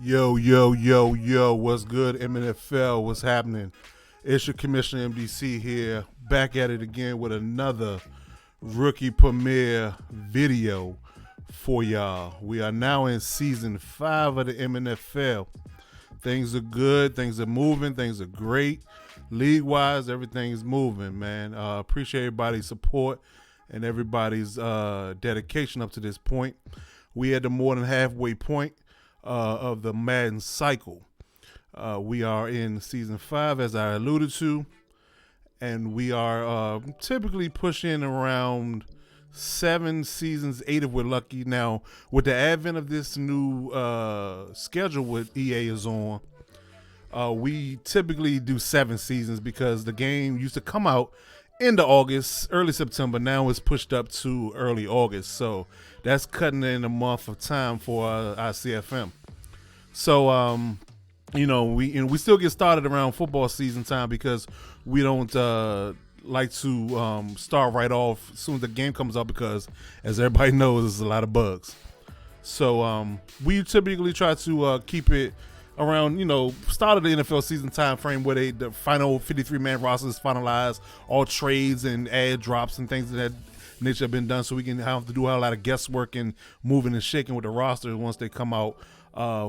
Yo, yo, yo, yo, what's good, MNFL? What's happening? It's your Commissioner MDC here, back at it again with another rookie premiere video for y'all. We are now in season 5 of the MNFL. Things are good, things are moving, things are great. League wise, everything's moving, man. Appreciate everybody's support and everybody's dedication up to this point. We at the more than halfway point of the Madden cycle. We are in season 5, as I alluded to, and we are typically pushing around 7 seasons, 8 if we're lucky. Now, with the advent of this new schedule with EA is on, we typically do 7 seasons because the game used to come out into August, early September. Now it's pushed up to early August, so that's cutting in a month of time for our CFM. So, we still get started around football season time because we don't like to start right off as soon as the game comes out because, as everybody knows, there's a lot of bugs. So we typically try to keep it around, start of the NFL season time frame where the final 53-man roster is finalized, all trades and ad drops and things of that nature have been done, so we can have to do a lot of guesswork and moving and shaking with the roster once they come out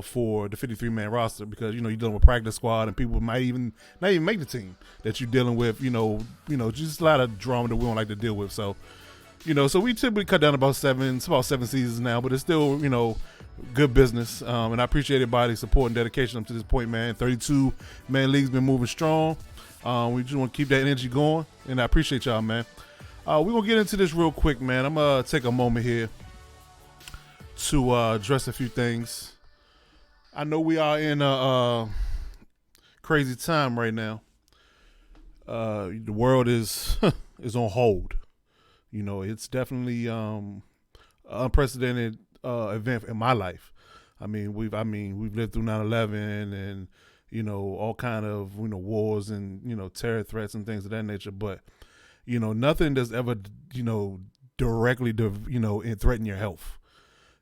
for the 53-man roster, because you're dealing with practice squad and people might even not even make the team that you're dealing with. Just a lot of drama that we don't like to deal with. So so we typically cut down about 7. It's about 7 seasons now, but it's still good business. And I appreciate everybody's support and dedication up to this point, man. 32-man league's been moving strong. We just want to keep that energy going, and I appreciate y'all, man. We're going to get into this real quick, man. I'm going to take a moment here to address a few things. I know we are in a crazy time right now. The world is is on hold. It's definitely unprecedented event in my life. We've lived through 9/11 and all kind of wars and terror threats and things of that nature. But nothing that's ever directly threaten your health.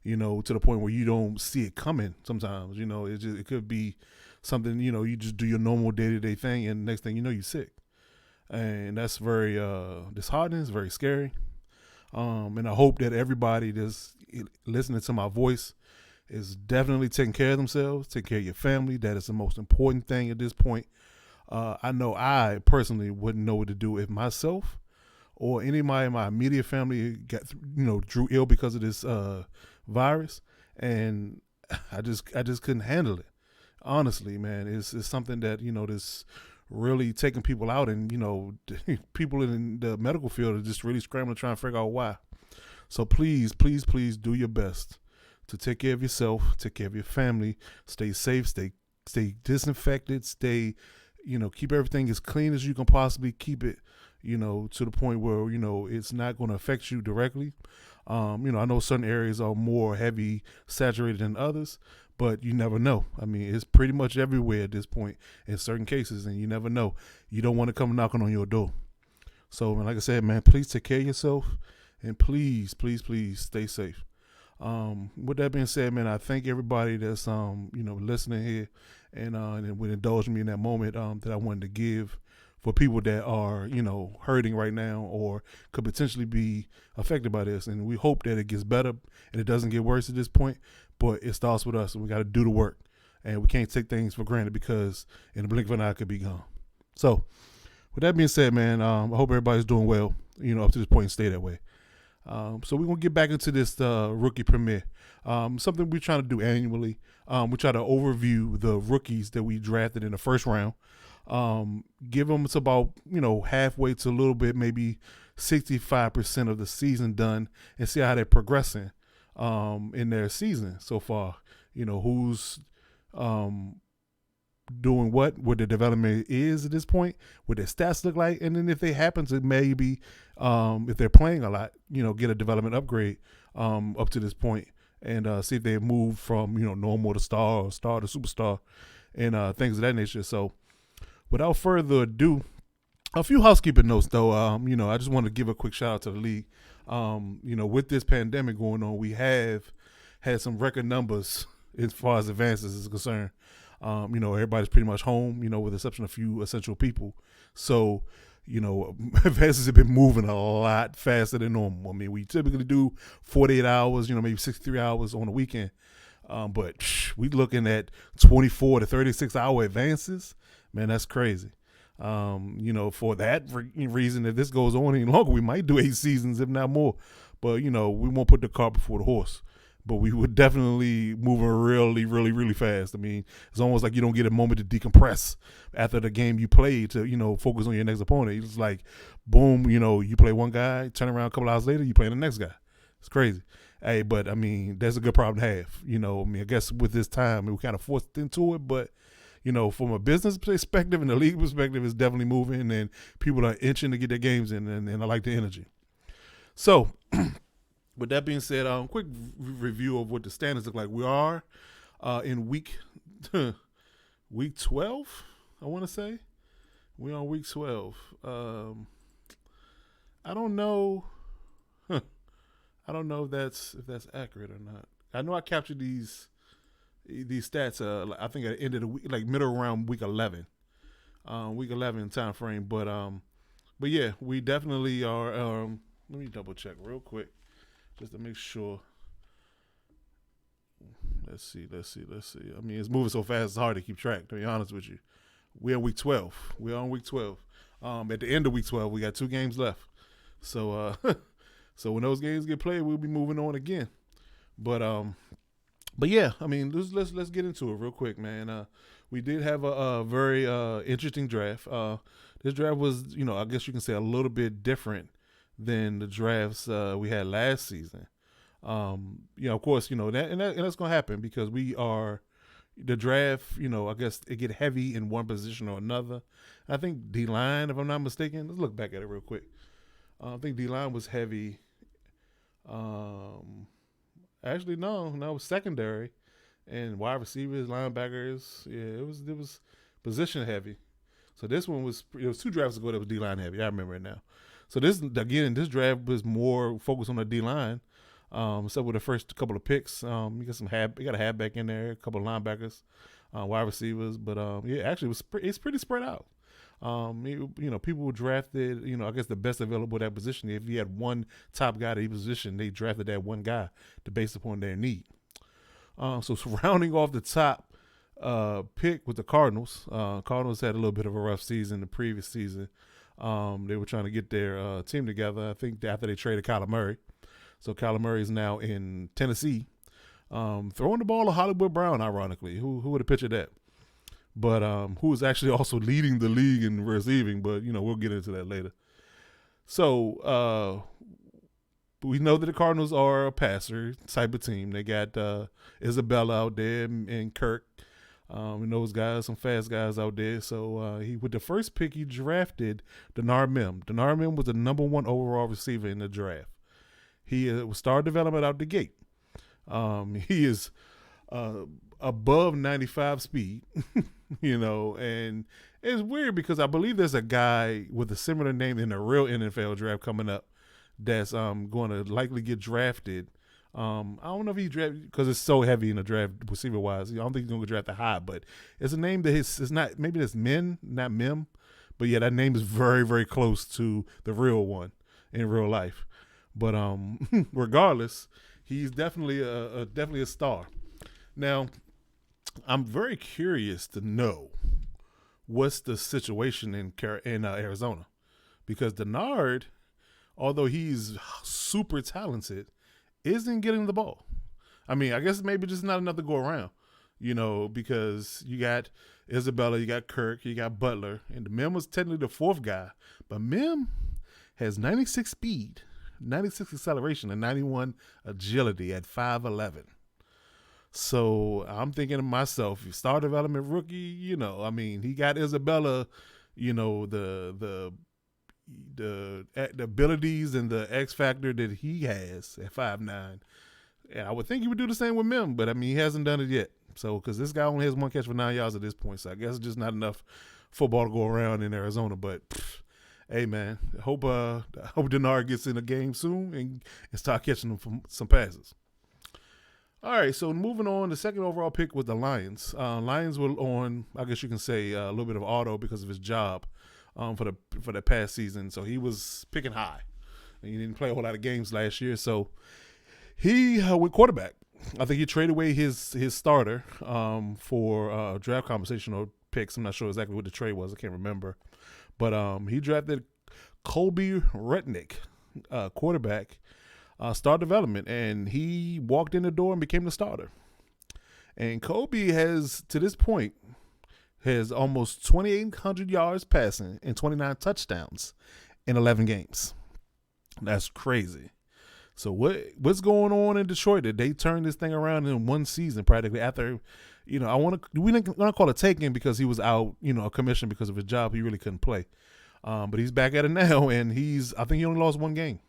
To the point where you don't see it coming. Sometimes it could be something you just do your normal day-to-day thing, and next thing you're sick, and that's very disheartening. It's very scary. And I hope that everybody that's listening to my voice is definitely taking care of themselves, take care of your family. That is the most important thing at this point. I know I personally wouldn't know what to do if myself or anybody in my immediate family got drew ill because of this virus, and I just couldn't handle it. Honestly, man, it's something that that's really taking people out, and people in the medical field are just really scrambling trying to figure out why. So please, please, please do your best to take care of yourself, take care of your family, stay safe, stay disinfected, stay keep everything as clean as you can possibly keep it, to the point where it's not going to affect you directly. I know certain areas are more heavy saturated than others, but you never know. It's pretty much everywhere at this point in certain cases, and you never know. You don't want to come knocking on your door. So, like I said, man, please take care of yourself, and please, please, please stay safe. With that being said, man, I thank everybody that's listening here and would indulge me in that moment that I wanted to give for people that are hurting right now or could potentially be affected by this. And we hope that it gets better and it doesn't get worse at this point, but it starts with us, and we got to do the work, and we can't take things for granted because in the blink of an eye it could be gone. So with that being said, man, I hope everybody's doing well up to this point and stay that way. So we're going to get back into this rookie premiere. Something we're trying to do annually. We try to overview the rookies that we drafted in the first round. Give them it's about halfway to a little bit, maybe 65% of the season done, and see how they're progressing in their season so far. Who's doing what their development is at this point, what their stats look like, and then if they happen to maybe if they're playing a lot, get a development upgrade up to this point, and see if they move from normal to star or star to superstar and things of that nature. So without further ado, a few housekeeping notes though. I just want to give a quick shout out to the league. With this pandemic going on, we have had some record numbers as far as advances is concerned. Everybody's pretty much home, with the exception of a few essential people. So, advances have been moving a lot faster than normal. I mean, we typically do 48 hours, maybe 63 hours on a weekend. But we looking at 24 to 36 hour advances. Man, that's crazy. For that reason, if this goes on any longer, we might do 8 seasons, if not more. But, we won't put the cart before the horse. But we would definitely moving really, really, really fast. I mean, it's almost like you don't get a moment to decompress after the game you played to, focus on your next opponent. It's like, boom, you play one guy, turn around a couple hours later, you play the next guy. It's crazy. Hey, but, I mean, that's a good problem to have. I guess with this time, we kind of forced into it. But, from a business perspective and the league perspective, it's definitely moving. And people are itching to get their games in, and I like the energy. So, with that being said, quick review of what the standings look like. We are in week 12, I want to say. We're on week 12. I don't know. I don't know if that's accurate or not. I know I captured these stats. I think at the end of the week, like middle around week 11, week 11 time frame. But yeah, we definitely are. Let me double check real quick, just to make sure. Let's see. I mean, it's moving so fast, it's hard to keep track, to be honest with you. We're on week 12. We're on week 12. At the end of week 12, we got 2 games left. So, so when those games get played, we'll be moving on again. But yeah, I mean, let's get into it real quick, man. We did have a very interesting draft. This draft was, I guess you can say a little bit different than the drafts we had last season. Of course, that and that's gonna happen because the draft, I guess it get heavy in one position or another. I think D-line, if I'm not mistaken, let's look back at it real quick. I think D-line was heavy. Actually, no, it was secondary, and wide receivers, linebackers. Yeah, it was position heavy. So this one was 2 drafts ago that was D-line heavy. I remember it now. So this draft was more focused on the D-line. Except with the first couple of picks, you got a halfback in there, a couple of linebackers, wide receivers, but yeah, actually it's pretty spread out. People drafted, I guess the best available at that position. If you had one top guy at each position, they drafted that one guy based upon their need. So rounding off the top pick with the Cardinals. Cardinals had a little bit of a rough season the previous season. They were trying to get their team together. I think after they traded Kyler Murray. So Kyler Murray is now in Tennessee, throwing the ball to Hollywood Brown, ironically. Who would have pictured that? But who is actually also leading the league in receiving, but, we'll get into that later. So we know that the Cardinals are a passer type of team. They got Isabella out there and Kirk. And those guys, some fast guys out there. So with the first pick, he drafted Denard Mim. Denard Mim was the number 1 overall receiver in the draft. He was star development out the gate. He is above 95 speed, and it's weird because I believe there's a guy with a similar name in the real NFL draft coming up that's going to likely get drafted. I don't know if he drafted because it's so heavy in the draft receiver wise. I don't think he's going to get drafted high, but it's a name that it's not. Maybe it's Min, not Mim, but yeah, that name is very, very close to the real one in real life. But regardless, he's definitely a star. Now, I'm very curious to know what's the situation in Arizona, because Denard, although he's super talented, isn't getting the ball. I mean, I guess maybe just not enough to go around, because you got Isabella, you got Kirk, you got Butler, and Mim was technically the 4th guy, but Mim has 96 speed. 96 acceleration and 91 agility at 5'11". So I'm thinking to myself, star development rookie, he got Isabella, the abilities and the X factor that he has at 5'9". And I would think he would do the same with Mim, but he hasn't done it yet. So, because this guy only has 1 catch for 9 yards at this point, so I guess it's just not enough football to go around in Arizona, but hey man, I hope Denard gets in the game soon and start catching them some passes. All right, so moving on, the second overall pick was the Lions. Lions were on, I guess you can say, a little bit of auto because of his job for the past season. So he was picking high. And he didn't play a whole lot of games last year, so he went quarterback. I think he traded away his starter for draft conversational picks. I'm not sure exactly what the trade was. I can't remember. But he drafted Colby Retnick, quarterback, start development, and he walked in the door and became the starter. And Kobe has, to this point, has almost 2,800 yards passing and 29 touchdowns in 11 games. That's crazy. So what's going on in Detroit? Did they turn this thing around in one season practically after, we didn't call it taking because he was out, a commission because of his job. He really couldn't play. But he's back at it now, and I think he only lost one game.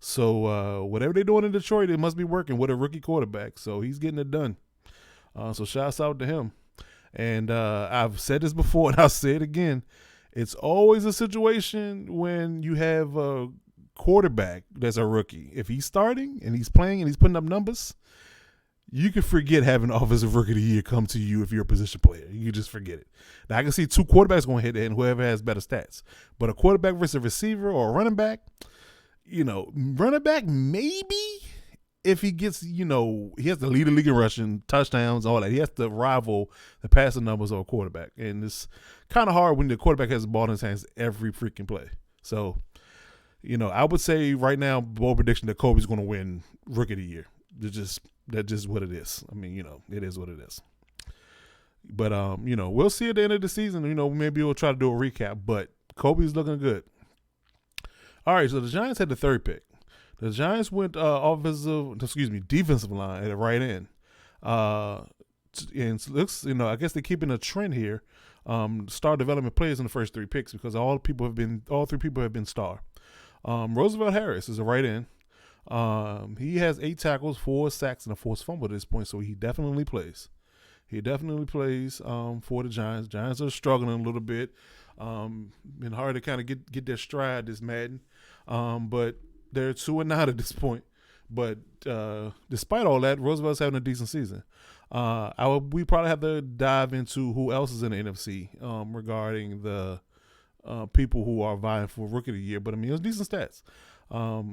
So whatever they're doing in Detroit, it must be working with a rookie quarterback. So he's getting it done. So shouts out to him. And I've said this before, and I'll say it again. It's always a situation when you have a quarterback that's a rookie. If he's starting and he's playing and he's putting up numbers, you can forget having offensive rookie of the year come to you if you're a position player. You just forget it. Now, I can see two quarterbacks going head to head, and whoever has better stats. But a quarterback versus a receiver or a running back, running back maybe if he gets, he has to lead the league in rushing, touchdowns, all that. He has to rival the passing numbers of a quarterback. And it's kind of hard when the quarterback has the ball in his hands every freaking play. So, I would say right now, bold prediction that Kobe's going to win Rookie of the Year. That's just what it is. I mean, it is what it is. But, we'll see at the end of the season. Maybe we'll try to do a recap. But Kobe's looking good. All right, so the Giants had the third pick. The Giants went defensive line at the right end. And it looks, I guess they're keeping a trend here. Star development players in the first three picks because all three people have been star. Roosevelt Harris is a right end. He has 8 tackles, 4 sacks, and a forced fumble at this point, so he definitely plays. He definitely plays for the Giants. Giants are struggling a little bit. Been hard to kind of get their stride this Madden. But they're 2-9 at this point. But despite all that, Roosevelt's having a decent season. We probably have to dive into who else is in the NFC regarding the people who are vying for Rookie of the Year. But, it's decent stats.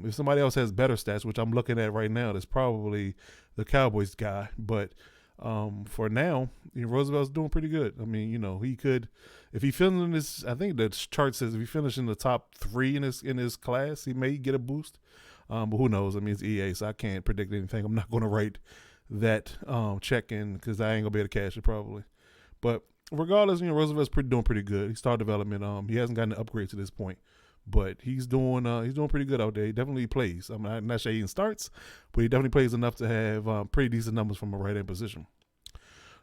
If somebody else has better stats, which I'm looking at right now, that's probably the Cowboys guy. But for now, Roosevelt's doing pretty good. He could, if he finishes in this, I think the chart says if he finishes in the top 3 in his class, he may get a boost. But who knows? It's EA, so I can't predict anything. I'm not going to write that check in because I ain't gonna be able to cash it probably. But regardless, Roosevelt's doing pretty good. He started development. He hasn't gotten an upgrade to this point, but he's doing pretty good out there. He definitely plays. I'm not sure he even starts, but he definitely plays enough to have pretty decent numbers from a right end position.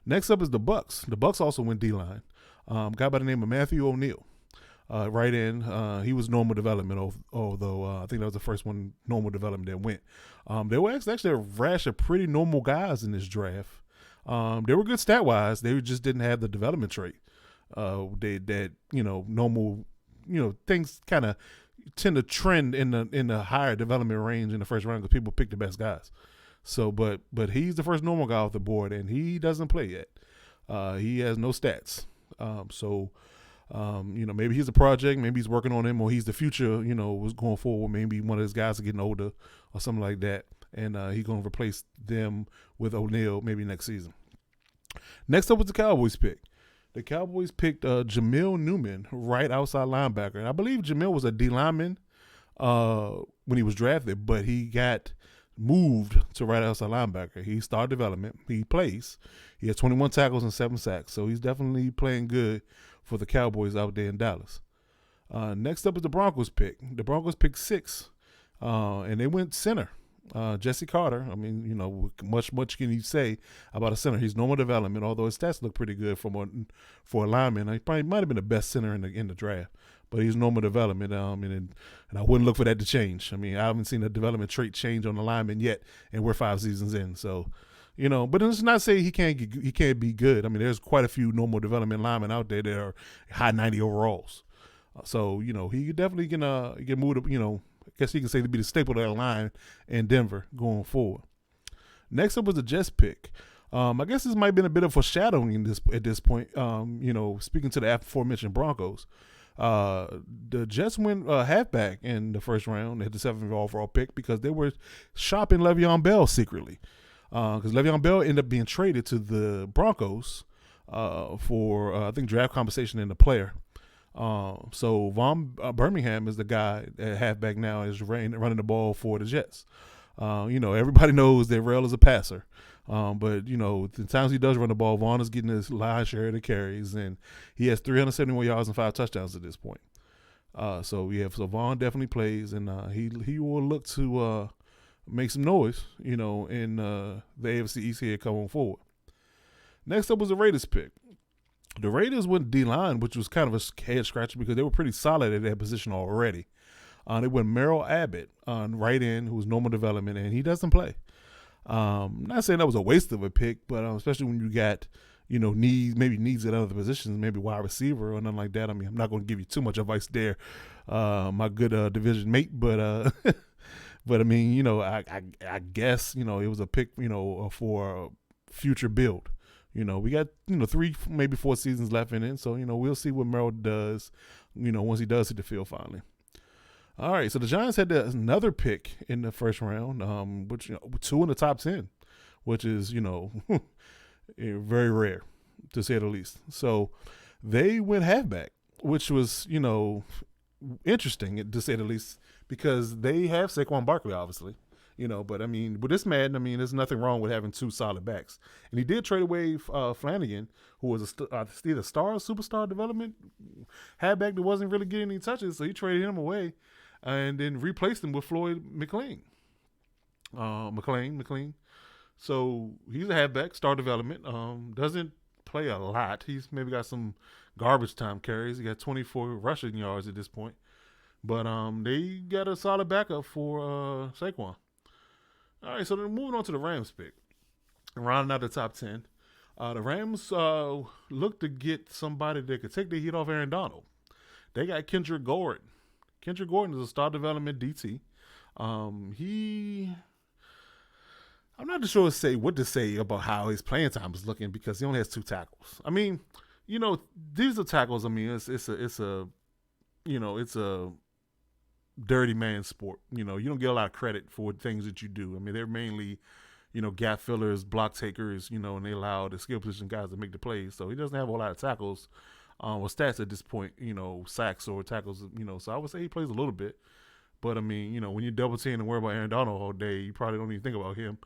Next up is the Bucks. The Bucks also went D-line. Guy by the name of Matthew O'Neal. Right end. He was normal development, although I think that was the first one normal development that went. There were actually a rash of pretty normal guys in this draft. They were good stat-wise. They just didn't have the development trait. Normal, things kind of tend to trend in the higher development range in the first round because people pick the best guys. So, but he's the first normal guy off the board, and he doesn't play yet. He has no stats. Maybe he's a project, maybe he's working on him, or he's the future, was going forward. Maybe one of his guys are getting older or something like that, and he's going to replace them with O'Neal maybe next season. Next up was the Cowboys pick. The Cowboys picked Jamil Newman, right outside linebacker. And I believe Jamil was a D lineman when he was drafted, but he got moved to right outside linebacker. He started development. He plays. He has 21 tackles and 7 sacks, so he's definitely playing good for the Cowboys out there in Dallas. Next up is the Broncos pick. The Broncos picked 6, and they went center. Jesse Carter. Much can you say about a center? He's normal development, although his stats look pretty good for a lineman. He probably might have been the best center in the draft, but he's normal development. And I wouldn't look for that to change. I haven't seen a development trait change on the lineman yet, and we're 5 seasons in. So, but it's not saying he can't be good. There's quite a few normal development linemen out there that are high 90 overalls. So he definitely get moved up. I guess you can say to be the staple of that line in Denver going forward. Next up was the Jets pick. I guess this might have been a bit of foreshadowing at this point. Speaking to the aforementioned Broncos, the Jets went halfback in the first round at the 7th overall pick because they were shopping Le'Veon Bell secretly. Because Le'Veon Bell ended up being traded to the Broncos for I think draft compensation in the player. So Von Birmingham is the guy at halfback now, is running the ball for the Jets. Everybody knows that Rail is a passer. But the times he does run the ball, Vaughn is getting his lion's share of the carries, and he has 371 yards and 5 touchdowns at this point. So Vaughn definitely plays, and he will look to make some noise, in the AFC East here coming forward. Next up was the Raiders pick. The Raiders went D-line, which was kind of a head scratcher because they were pretty solid at that position already. They went Merrill Abbott on right end, who's normal development, and he doesn't play. Not saying that was a waste of a pick, but especially when you got, needs at other positions, maybe wide receiver or nothing like that. I mean, I'm not going to give you too much advice there, my good division mate, but but I mean, I guess, it was a pick, for a future build. We got, 3, maybe 4 seasons left in it. So, we'll see what Merrill does, once he does hit the field finally. All right. So the Giants had another pick in the first round, which, 2 in the top 10, which is, very rare to say the least. So they went halfback, which was, interesting to say the least, because they have Saquon Barkley, obviously. But I mean, with this man, there's nothing wrong with having 2 solid backs. And he did trade away Flanagan, who was either star or superstar development halfback that wasn't really getting any touches. So he traded him away and then replaced him with Floyd McLean. McLean. So he's a halfback, star development. Doesn't play a lot. He's maybe got some garbage time carries. He got 24 rushing yards at this point. But they got a solid backup for Saquon. All right, so then moving on to the Rams pick. Rounding out the top 10. The Rams look to get somebody that could take the heat off Aaron Donald. They got Kendrick Gordon. Kendrick Gordon is a star development DT. I'm not sure what to say about how his playing time is looking because he only has 2 tackles. I mean, these are tackles. I mean, it's a dirty man sport. You don't get a lot of credit for things that you do. I mean, they're mainly, gap fillers, block takers, and they allow the skill position guys to make the plays. So he doesn't have a lot of tackles or stats at this point, sacks or tackles, So I would say he plays a little bit. But, I mean, when you double team and worry about Aaron Donald all day, you probably don't even think about him.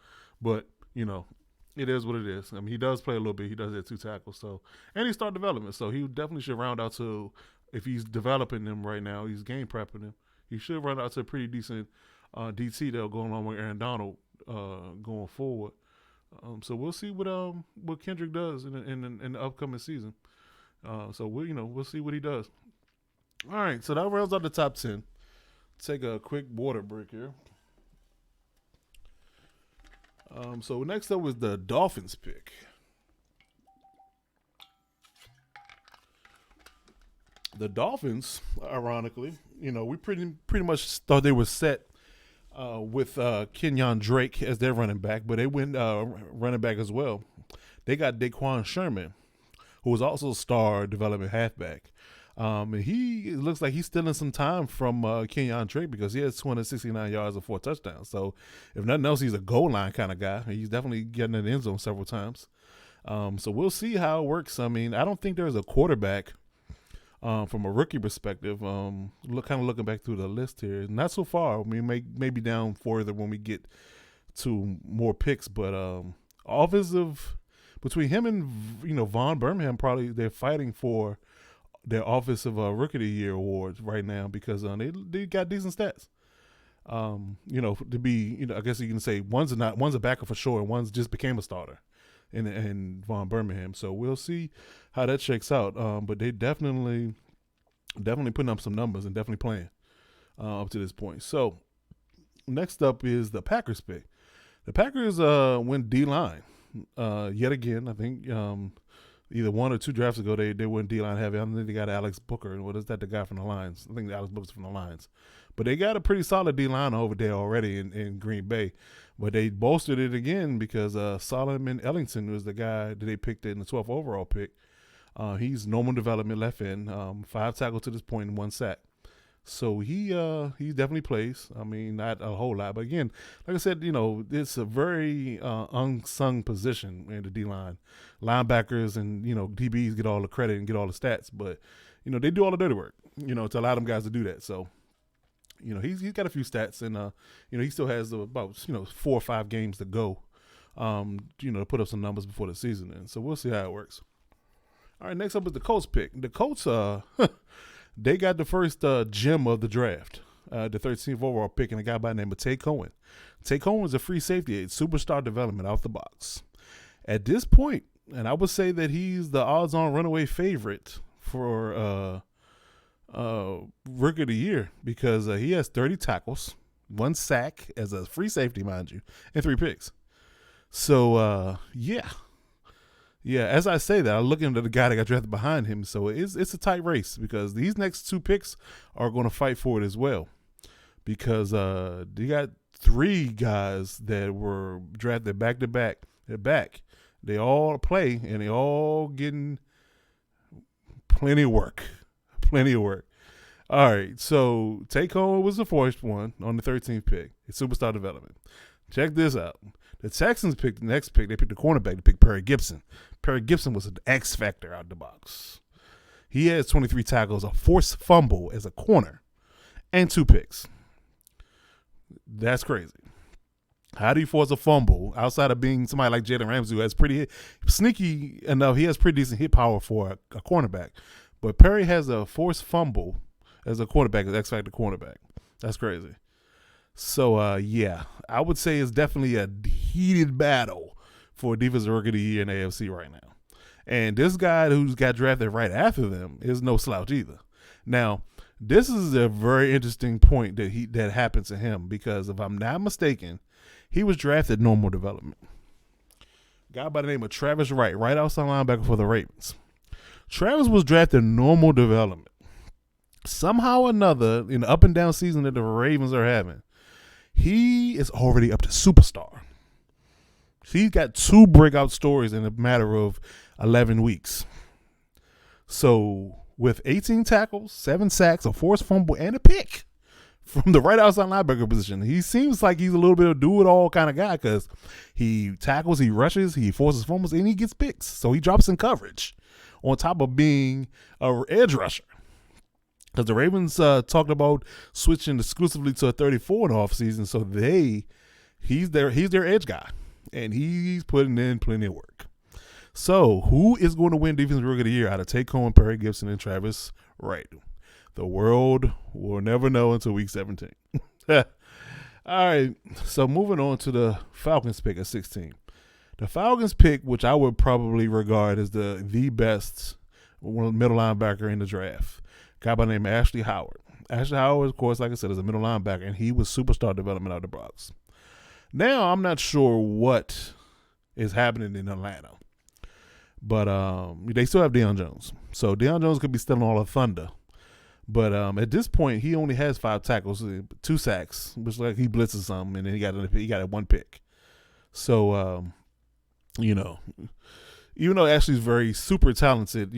But, it is what it is. I mean, he does play a little bit. He does have 2 tackles. So, and he start development. So he definitely should round out to, if he's developing them right now, he's game prepping them. He should run out to a pretty decent DT that'll go along with Aaron Donald going forward. So we'll see what Kendrick does in the upcoming season. So we'll see what he does. All right, so that rounds out the top 10. Take a quick water break here. So next up was the Dolphins pick. The Dolphins, ironically, we pretty much thought they were set with Kenyon Drake as their running back, but they went running back as well. They got Daquan Sherman, who was also a star development halfback. And it looks like he's stealing some time from Kenyon Drake because he has 269 yards and 4 touchdowns. So if nothing else, he's a goal line kind of guy. He's definitely getting in the end zone several times. So we'll see how it works. I mean, I don't think there's a quarterback from a rookie perspective. Kind of looking back through the list here, not so far. I mean, maybe down further when we get to more picks. But offensive, between him and Von Birmingham, probably they're fighting for their offensive rookie of the year awards right now because they got decent stats. To be I guess you can say one's a backup for sure, and one's just became a starter in Von Birmingham. So we'll see how that shakes out. But they definitely putting up some numbers and definitely playing up to this point. So next up is the Packers pick. The Packers went D-line yet again. I think either 1 or 2 drafts ago, they went D-line heavy. I think they got Alex Booker. And what is that, the guy from the Lions? I think Alex Booker's from the Lions. But they got a pretty solid D-line over there already in Green Bay. But they bolstered it again because Solomon Ellington was the guy that they picked in the 12th overall pick. He's normal development left end, 5 tackles to this point and 1 sack. So he definitely plays. I mean, not a whole lot, but again, like I said, it's a very unsung position in the D line. Linebackers and DBs get all the credit and get all the stats, but they do all the dirty work. To allow them guys to do that. So he's got a few stats, and he still has about 4 or 5 games to go. To put up some numbers before the season ends. So we'll see how it works. All right, next up is the Colts pick. The Colts, they got the first gem of the draft, the 13th overall pick, and a guy by the name of Tay Cohen. Tay Cohen is a free safety, a superstar development out the box. At this point, and I would say that he's the odds-on runaway favorite for Rookie of the Year because he has 30 tackles, 1 sack as a free safety, mind you, and 3 picks. So, yeah. Yeah, as I say that, I look into the guy that got drafted behind him. So it's a tight race because these next 2 picks are going to fight for it as well. Because they got 3 guys that were drafted back to back. They're back. They all play and they all getting plenty of work. Plenty of work. All right, so Tay Cohen was the first one on the 13th pick. It's superstar development. Check this out. The Texans picked the next pick. They picked the cornerback to pick Perry Gibson. Perry Gibson was an X factor out the box. He has 23 tackles, a forced fumble as a corner, and 2 picks. That's crazy. How do you force a fumble outside of being somebody like Jalen Ramsey who has pretty sneaky enough? He has pretty decent hit power for a cornerback. But Perry has a forced fumble as a cornerback, as X factor cornerback. That's crazy. So, yeah, I would say it's definitely a heated battle for Defensive Rookie of the Year in AFC right now. And this guy who's got drafted right after them is no slouch either. Now, this is a very interesting point that happened to him because if I'm not mistaken, he was drafted normal development. A guy by the name of Travis Wright, right outside linebacker for the Ravens. Travis was drafted normal development. Somehow or another, in the up and down season that the Ravens are having, he is already up to superstar. He's got 2 breakout stories in a matter of 11 weeks. So with 18 tackles, 7 sacks, a forced fumble, and a pick from the right outside linebacker position, he seems like he's a little bit of do-it-all kind of guy because he tackles, he rushes, he forces fumbles, and he gets picks. So he drops in coverage on top of being an edge rusher. Because the Ravens talked about switching exclusively to a 34 in the offseason, so he's their edge guy, and he's putting in plenty of work. So who is going to win Defensive Rookie of the Year out of Tay Cohen, Perry Gibson, and Travis Wright? The world will never know until week 17. All right, so moving on to the Falcons pick at 16. The Falcons pick, which I would probably regard as the best middle linebacker in the draft. Guy by the name of Ashley Howard. Ashley Howard, of course, like I said, is a middle linebacker, and he was superstar development out of the Bronx. Now, I'm not sure what is happening in Atlanta, but they still have Deion Jones. So Deion Jones could be stealing all the thunder. But at this point, he only has 5 tackles, 2 sacks, which like he blitzes some, and then he got a 1 pick. So, even though Ashley's very super talented,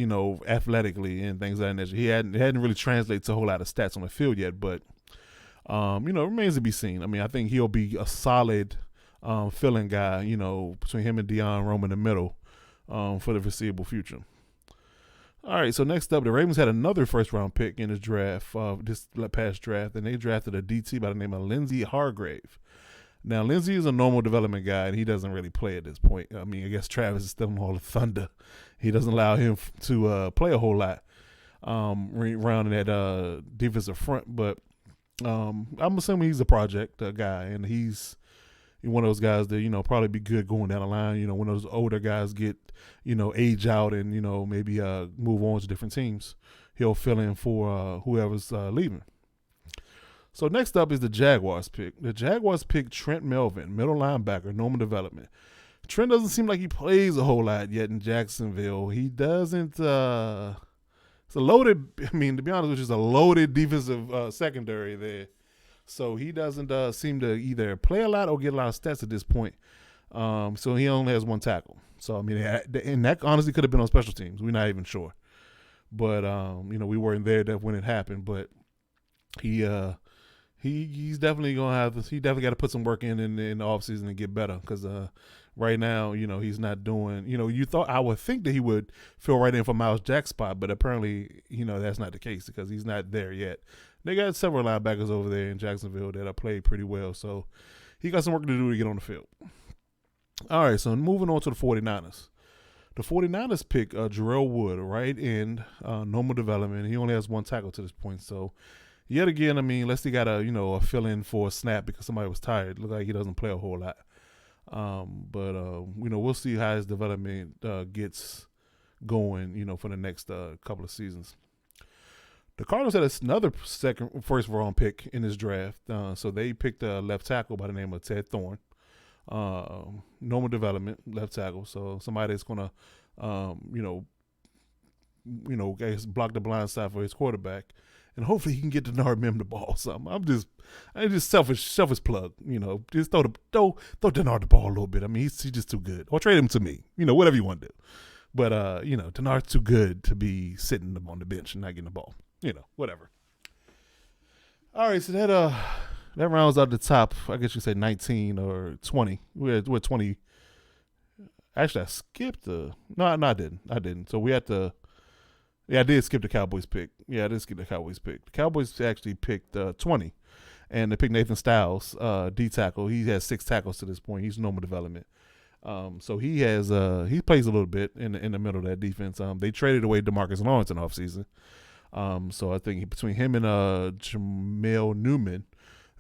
athletically and things like that nature, it hadn't really translated to a whole lot of stats on the field yet. But, it remains to be seen. I mean, I think he'll be a solid filling guy, between him and Deion Roman in the middle for the foreseeable future. All right, so next up, the Ravens had another first-round pick in this draft, this past draft, and they drafted a DT by the name of Lindsey Hargrave. Now, Lindsey is a normal development guy, and he doesn't really play at this point. I mean, I guess Travis is stealing all the thunder. He doesn't allow him to play a whole lot around in that defensive front. But I'm assuming he's a project guy, and he's one of those guys that, probably be good going down the line. When those older guys get, age out and, maybe move on to different teams, he'll fill in for whoever's leaving. So next up is the Jaguars pick. The Jaguars picked Trent Melvin, middle linebacker, normal development. Trent doesn't seem like he plays a whole lot yet in Jacksonville. He doesn't. It's a loaded. I mean, to be honest, which is a loaded defensive secondary there. So he doesn't seem to either play a lot or get a lot of stats at this point. So he only has one tackle. So I mean, and that honestly could have been on special teams. We're not even sure. But we weren't there when it happened. But he's definitely gonna have this. He definitely got to put some work in the offseason and get better because right now, he's not doing. I would think that he would fill right in for Miles Jack's spot, but apparently, that's not the case because he's not there yet. They got several linebackers over there in Jacksonville that have played pretty well, so he got some work to do to get on the field. All right, so moving on to the 49ers. The 49ers pick Jarrell Wood, right end, normal development. He only has one tackle to this point, so yet again, unless he got a fill-in for a snap because somebody was tired, look like he doesn't play a whole lot. But we'll see how his development gets going, for the next couple of seasons. The Cardinals had another first round pick in this draft. So they picked a left tackle by the name of Ted Thorne. Normal development, left tackle. So somebody that's going to, block the blind side for his quarterback. And hopefully he can get Denard Mim the ball or something. I'm just selfish plug, Just throw Denard the ball a little bit. He's just too good. Or trade him to me, whatever you want to do. But Denard's too good to be sitting on the bench and not getting the ball. Whatever. All right, so that rounds out the top. I guess you say 19 or 20. We're 20. Actually, I skipped no, I didn't. So we had to. Yeah, I did skip the Cowboys pick. The Cowboys actually picked 20, and they picked Nathan Styles, D tackle. He has 6 tackles to this point. He's normal development. So he has he plays a little bit in the middle of that defense. They traded away DeMarcus Lawrence in the offseason. So I think between him and Jamel Newman,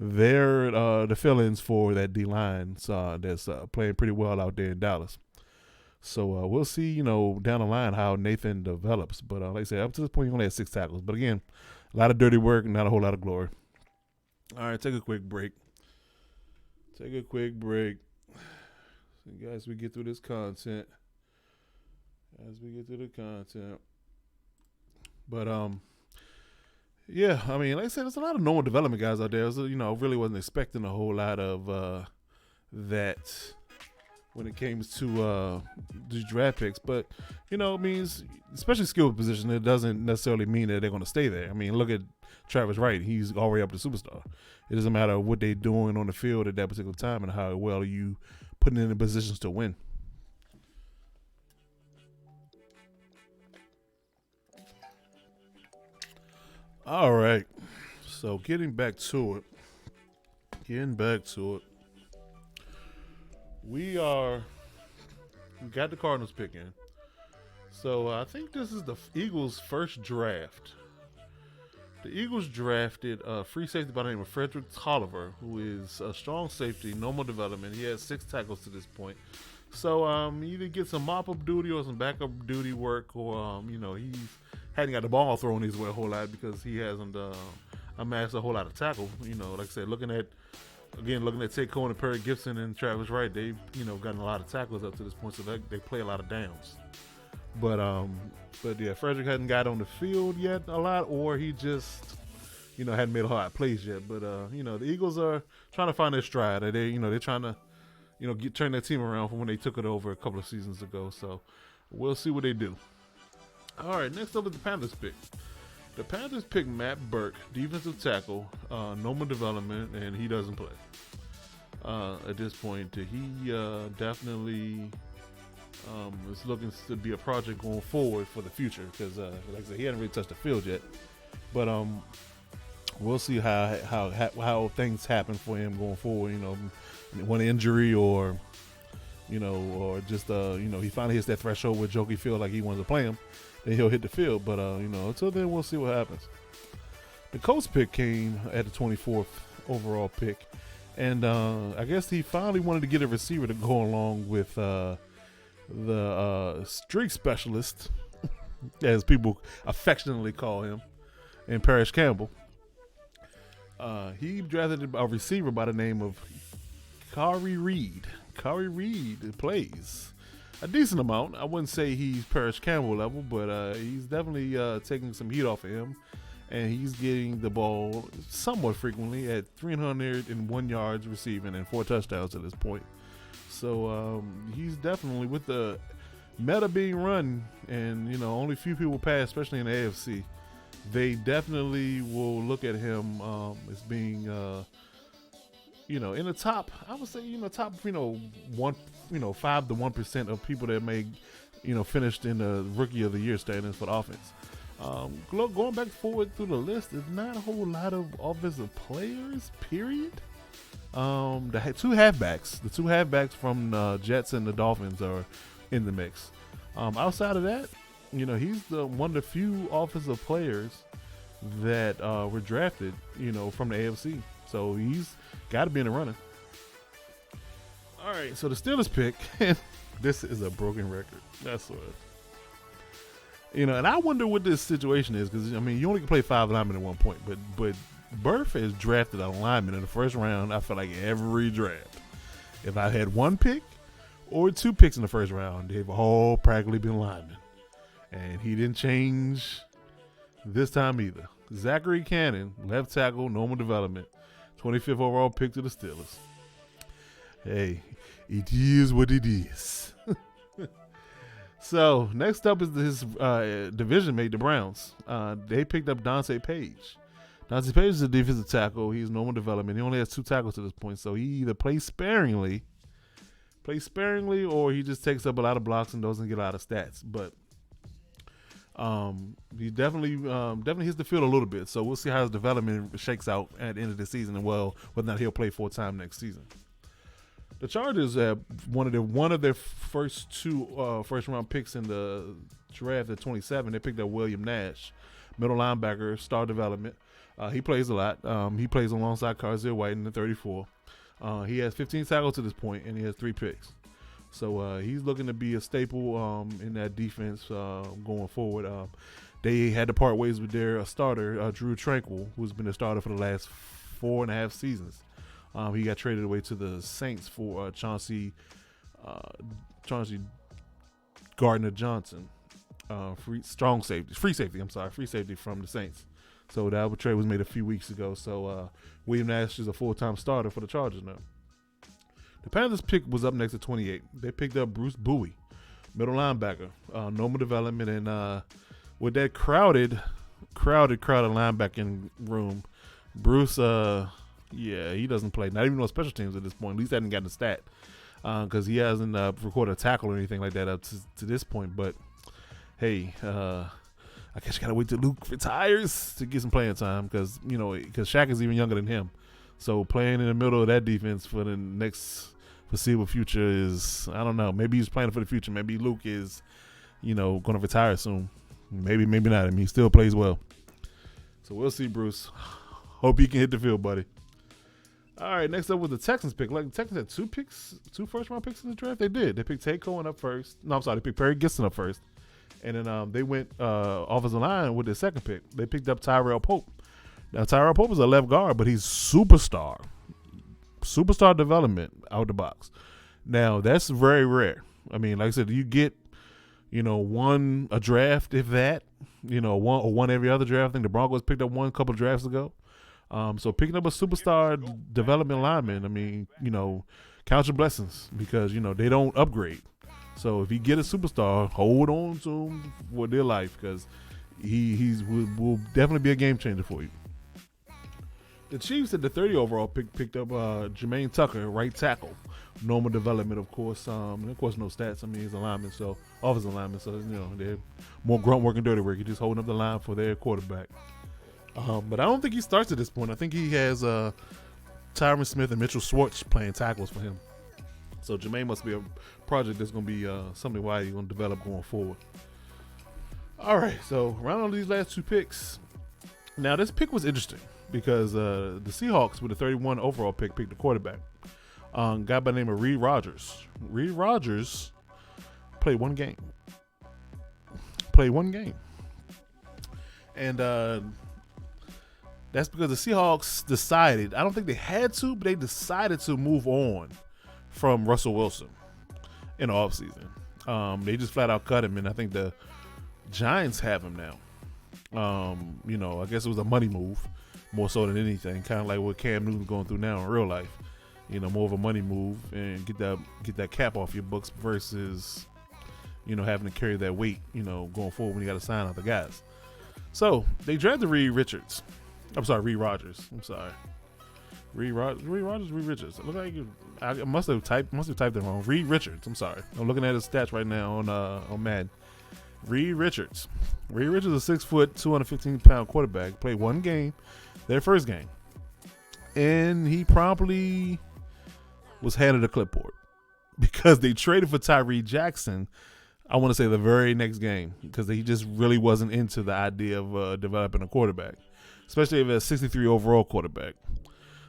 they're the fill-ins for that D line that's playing pretty well out there in Dallas. So we'll see, down the line how Nathan develops. But like I said, up to this point, he only has 6 tackles. But again, a lot of dirty work, not a whole lot of glory. All right, take a quick break. So guys, we get through this content. But yeah, like I said, there's a lot of normal development guys out there. So, I really wasn't expecting a whole lot of that when it came to these draft picks. But, it means, especially skill position, it doesn't necessarily mean that they're going to stay there. Look at Travis Wright. He's already up to superstar. It doesn't matter what they're doing on the field at that particular time and how well you putting in the positions to win. All right. So getting back to it. We got the Cardinals picking. So I think this is the Eagles' first draft. The Eagles drafted a free safety by the name of Frederick Tolliver, who is a strong safety, normal development. He has 6 tackles to this point. So either get some mop-up duty or some backup duty work, or he hadn't got the ball thrown his way a whole lot because he hasn't amassed a whole lot of tackle. Like I said, looking at Ted Cohen and Perry Gibson and Travis Wright, they've gotten a lot of tackles up to this point, so they play a lot of downs. But yeah, Frederick hadn't got on the field yet a lot, or he just hadn't made a lot of plays yet. But the Eagles are trying to find their stride. They're trying to turn their team around from when they took it over a couple of seasons ago. So we'll see what they do. All right, next up is the Panthers pick. The Panthers pick Matt Burke, defensive tackle, normal development, and he doesn't play. At this point, he definitely is looking to be a project going forward for the future because, like I said, he hasn't really touched the field yet. But we'll see how things happen for him going forward. One injury or just he finally hits that threshold where Jokey feels like he wants to play him, then he'll hit the field. But until then, we'll see what happens. The Colts pick came at the 24th overall pick, and I guess he finally wanted to get a receiver to go along with the streak specialist, as people affectionately call him, and Parrish Campbell. He drafted a receiver by the name of Kari Reed plays a decent amount. I wouldn't say he's Parrish Campbell level, but he's definitely taking some heat off of him. And he's getting the ball somewhat frequently at 301 yards receiving and 4 touchdowns at this point. So he's definitely, with the meta being run and, only few people pass, especially in the AFC, they definitely will look at him as being, in the top, I would say, top, 5 to 1% of people that may, finished in the rookie of the year standings for the offense. Going back forward through the list, there's not a whole lot of offensive players, period. The two halfbacks from Jets and the Dolphins are in the mix. Outside of that, he's one of the few offensive players that were drafted, from the AFC. So he's got to be in the running. All right, so the Steelers pick, this is a broken record. That's what. And I wonder what this situation is, because you only can play 5 linemen at one point, but Burf has drafted a lineman in the first round. I feel like every draft, if I had 1 pick or 2 picks in the first round, they've all practically been linemen, and he didn't change this time either. Zachary Cannon, left tackle, normal development, 25th overall pick to the Steelers. Hey, it is what it is. So next up is his division mate, the Browns. They picked up Dante Page. Dante Page is a defensive tackle. He's normal development. He only has 2 tackles to this point, so he either plays sparingly, or he just takes up a lot of blocks and doesn't get a lot of stats. But he definitely hits the field a little bit. So we'll see how his development shakes out at the end of the season, and whether or not he'll play full-time next season. The Chargers have one of their first 2 first-round picks in the draft at 27. They picked up William Nash, middle linebacker, star development. He plays a lot. He plays alongside Kaiser White in the 34. He has 15 tackles to this point, and he has 3 picks. So he's looking to be a staple in that defense going forward. They had to part ways with their starter, Drew Tranquil, who's been a starter for the last 4.5 seasons. He got traded away to the Saints for Chauncey Gardner-Johnson, free safety from the Saints. So that trade was made a few weeks ago. So William Nash is a full-time starter for the Chargers now. The Panthers pick was up next at 28. They picked up Bruce Bowie, middle linebacker, normal development, and with that crowded linebacking room, Bruce. Yeah, he doesn't play. Not even on special teams at this point. At least hasn't gotten a stat because he hasn't recorded a tackle or anything like that up to this point. But, hey, I guess you got to wait till Luke retires to get some playing time because Shaq is even younger than him. So playing in the middle of that defense for the next foreseeable future is, I don't know. Maybe he's playing for the future. Maybe Luke is, going to retire soon. Maybe not. He still plays well. So we'll see, Bruce. Hope you can hit the field, buddy. All right, next up was the Texans pick. Like the Texans had 2 first-round picks in the draft. They did. They picked Tate Cohen up first. No, I'm sorry. They picked Perry Gibson up first. And then they went offensive line with their second pick. They picked up Tyrell Pope. Now, Tyrell Pope is a left guard, but he's superstar development out the box. Now, that's very rare. Like I said, you get, a draft, if that, one every other draft. I think the Broncos picked up one a couple drafts ago. So picking up a superstar development lineman, count your blessings because, they don't upgrade. So if you get a superstar, hold on to him for their life because he will definitely be a game changer for you. The Chiefs at the 30 overall picked up Jermaine Tucker, right tackle. Normal development, of course. And of course, no stats. He's a lineman, so offensive lineman. So, they're more grunt work and dirty work. He's just holding up the line for their quarterback. But I don't think he starts at this point. I think he has Tyron Smith and Mitchell Schwartz playing tackles for him. So Jermaine must be a project that's going to be something why he's going to develop going forward. All right, so round on these last 2 picks. Now, this pick was interesting because the Seahawks with the 31 overall pick picked the quarterback. Guy by the name of Reed Rogers. Reed Rogers played one game. And That's because the Seahawks decided, I don't think they had to, but they decided to move on from Russell Wilson in the offseason. They just flat out cut him, and I think the Giants have him now. I guess it was a money move more so than anything, kind of like what Cam Newton's going through now in real life. More of a money move and get that cap off your books versus, having to carry that weight, going forward when you got to sign other guys. So they drafted Reed Richards. I'm sorry, Reed Rogers. I'm sorry. Reed Richards. Look like I must have typed it wrong. Reed Richards. I'm sorry. I'm looking at his stats right now on Madden. Reed Richards. Reed Richards is a 6 foot, 215-pound quarterback. Played one game, their first game, and he promptly was handed a clipboard because they traded for Tyree Jackson. I want to say the very next game because he just really wasn't into the idea of developing a quarterback, especially if it's a 63 overall quarterback.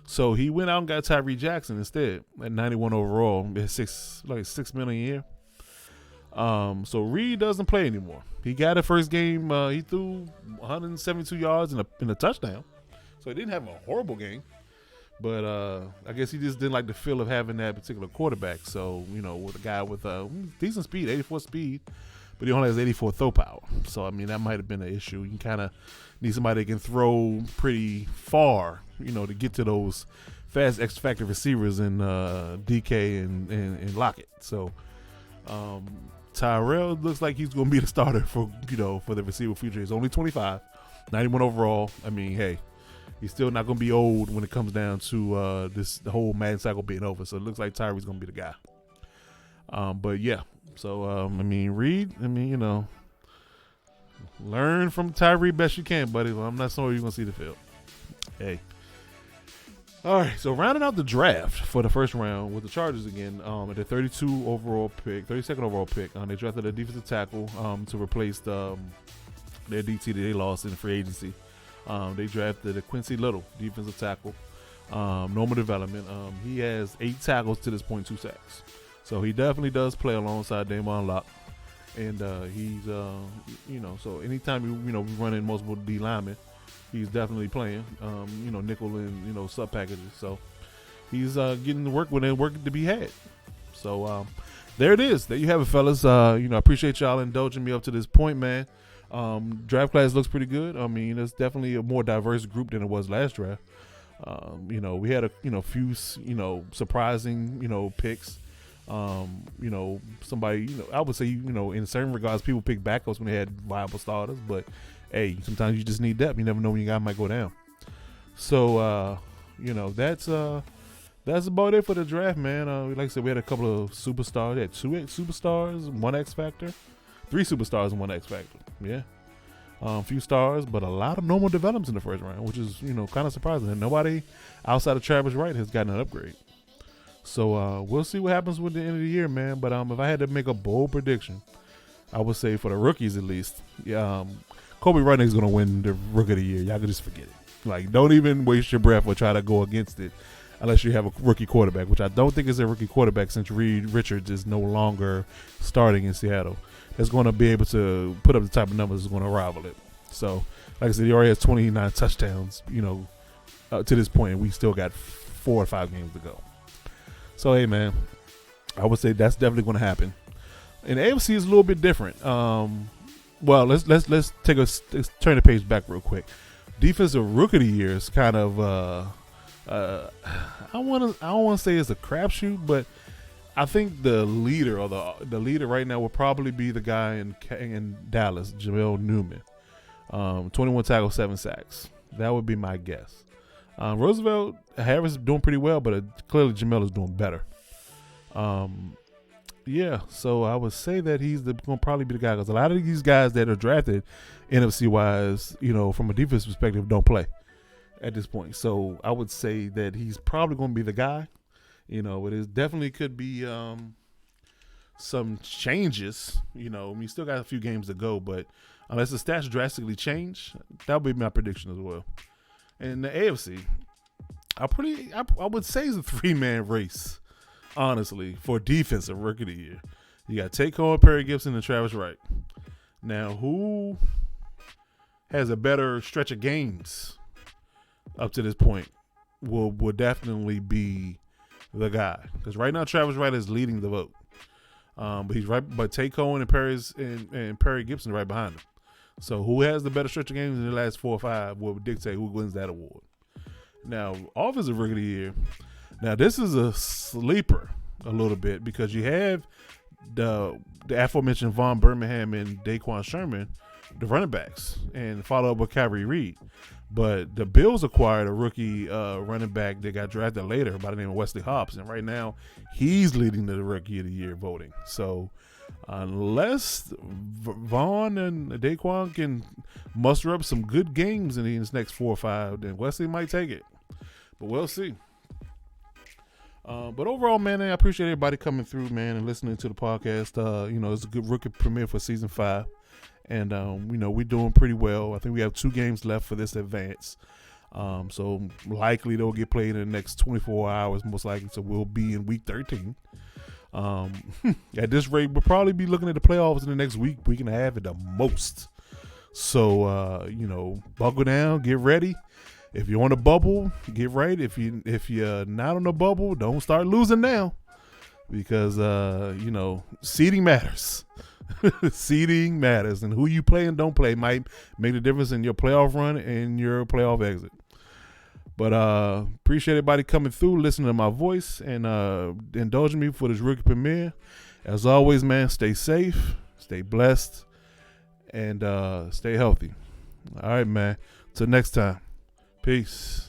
So he went out and got Tyree Jackson instead at 91 overall. It's $6 million a year. So Reed doesn't play anymore. He got a first game. He threw 172 yards in a touchdown. So he didn't have a horrible game. But I guess he just didn't like the feel of having that particular quarterback. So, with a guy with decent speed, 84 speed, but he only has 84 throw power. So, I mean, that might have been an issue. You kind of need somebody that can throw pretty far, to get to those fast X Factor receivers in DK and Lockett. So, Tyrell looks like he's going to be the starter for the foreseeable future. He's only 25, 91 overall. I mean, hey, he's still not going to be old when it comes down to the whole Madden cycle being over. So it looks like Tyree's going to be the guy. But yeah, so Reed, learn from Tyree best you can, buddy. I'm not sorry you're going to see the field. Hey. All right, so rounding out the draft for the first round with the Chargers again, at the 32nd overall pick, they drafted a defensive tackle to replace their DT that they lost in free agency. They drafted a Quincy Little, defensive tackle, normal development. He has 8 tackles to this point, 2 sacks. So he definitely does play alongside Damon Locke. And he's, so anytime we run in multiple D linemen, he's definitely playing, nickel and, sub packages. So he's getting the work when there's work to be had. So there it is. There you have it, fellas. I appreciate y'all indulging me up to this point, man. Draft class looks pretty good. I mean, it's definitely a more diverse group than it was last draft. We had a few surprising picks. Somebody I would say in certain regards people pick backups when they had viable starters, but hey, sometimes you just need depth. You never know when your guy might go down. So that's about it for the draft, man. Like I said, we had a couple of superstars. We had 2 superstars, 1 X Factor. 3 superstars and 1 X Factor. Yeah. A few stars, but a lot of normal developments in the first round, which is, kind of surprising. And nobody outside of Travis Wright has gotten an upgrade. So we'll see what happens with the end of the year, man. But if I had to make a bold prediction, I would say for the rookies at least, Kobe Rudnick's going to win the Rookie of the Year. Y'all can just forget it. Like, don't even waste your breath or try to go against it unless you have a rookie quarterback, which I don't think is a rookie quarterback since Reed Richards is no longer starting in Seattle. That's going to be able to put up the type of numbers that's going to rival it. So, like I said, he already has 29 touchdowns, to this point, and we still got 4 or 5 games to go. So, hey, man, I would say that's definitely going to happen. And the AFC is a little bit different. Well, let's turn the page back real quick. Defensive Rookie of the Year is kind of I don't want to say it's a crapshoot, but I think the leader or the leader right now will probably be the guy in Dallas, Jamel Newman. 21 tackles, 7 sacks. That would be my guess. Roosevelt Harris is doing pretty well, but clearly Jamel is doing better. Yeah, so I would say that he's going to probably be the guy because a lot of these guys that are drafted NFC wise, from a defense perspective, don't play at this point. So I would say that he's probably going to be the guy. It is definitely could be some changes. We still got a few games to go, but unless the stats drastically change, that would be my prediction as well. And the AFC, I would say it's a 3-man race, honestly, for defensive Rookie of the Year. You got Takeover, Perry Gibson, and Travis Wright. Now, who has a better stretch of games? up to this point will definitely be the guy. Because right now Travis Wright is leading the vote. But he's right. But Tay Cohen and Perry Gibson are right behind him. So who has the better stretch of games in the last 4 or 5 will dictate who wins that award. Now, Offensive Rookie of the Year. Now this is a sleeper a little bit because you have the aforementioned Von Birmingham and Daquan Sherman, the running backs, and follow up with Kyrie Reed. But the Bills acquired a rookie running back that got drafted later by the name of Wesley Hobbs, and right now he's leading the Rookie of the Year voting. So unless Vaughn and Daquan can muster up some good games in these next 4 or 5, then Wesley might take it. But we'll see. But overall, man, I appreciate everybody coming through, man, and listening to the podcast. It's a good rookie premiere for season 5. And, we're doing pretty well. I think we have 2 games left for this advance. So likely they'll get played in the next 24 hours, most likely. So we'll be in week 13. At this rate, we'll probably be looking at the playoffs in the next week and a half at the most. So, buckle down, get ready. If you're on a bubble, get right. If you're not on a bubble, don't start losing now. Because, seeding matters. Seeding matters, and who you play and don't play might make the difference in your playoff run and your playoff exit. But appreciate everybody coming through, listening to my voice, and indulging me for this rookie premiere. As always, man, stay safe, stay blessed, and stay healthy. All right, man. Till next time. Peace.